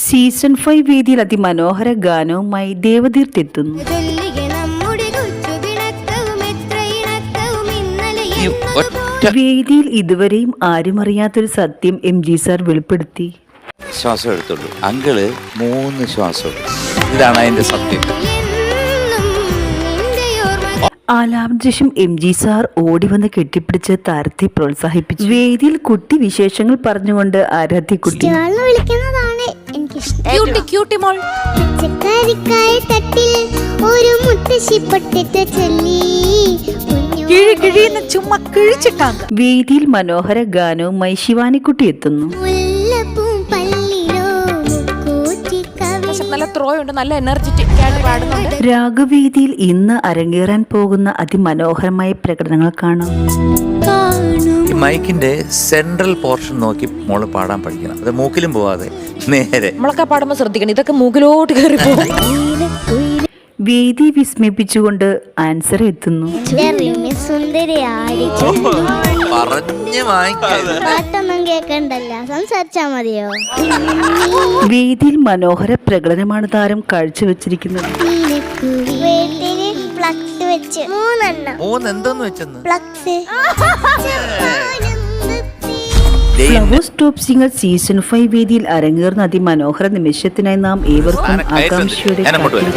Season 5 വേദിയിൽ അതിമനോഹര ഗാനവുമായി ദേവതീർത്തെത്തുന്നു. വേദിയിൽ ഇതുവരെയും ആരും അറിയാത്തൊരു സത്യം MG സാർ വെളിപ്പെടുത്തി. ശ്വാസം എടുത്തുള്ളൂ അങ്കിള് 3 ശ്വാസം. ഇതാണ് അതിന്റെ സത്യം. ആലാപനശേഷം MG സാർ ഓടി വന്ന് കെട്ടിപ്പിടിച്ച് താരത്തെ പ്രോത്സാഹിപ്പിച്ചു. വേദിയിൽ കുട്ടി വിശേഷങ്ങൾ പറഞ്ഞുകൊണ്ട് ആരാധ്യക്കുട്ടി വേദിയിൽ മനോഹര ഗാനവുമായി ശിവാനിക്കുട്ടി എത്തുന്നു. രാഗവേദിയിൽ ഇന്ന് അരങ്ങേറാൻ പോകുന്ന അതിമനോഹരമായ പ്രകടനങ്ങൾ കാണാം. മൈക്കിന്റെ സെൻട്രൽ പോർഷൻ നോക്കി മോള് പാടാൻ പഠിക്കണം. അത് മൂക്കിലും പോവാതെ നേരെ നമ്മളൊക്കെ പാടുമ്പോ ശ്രദ്ധിക്കണം, ഇതൊക്കെ മൂക്കിലോട്ട് കയറി പോകും. വേദി വിസ്മയിപ്പിച്ചുകൊണ്ട് ആൻസർ എത്തുന്നു. വേദിയിൽ മനോഹര പ്രകടനമാണ് താരം കാഴ്ചവെച്ചിരിക്കുന്നത്. ഫ്ലവേഴ്സ് ടോപ്പ് സിംഗർ സീസൺ 5 വേദിയിൽ അരങ്ങേറുന്ന അതിമനോഹര നിമിഷത്തിനായി നാം ഏവർക്കും ആകാംക്ഷയോടെ കാത്തിരിക്കുന്നു.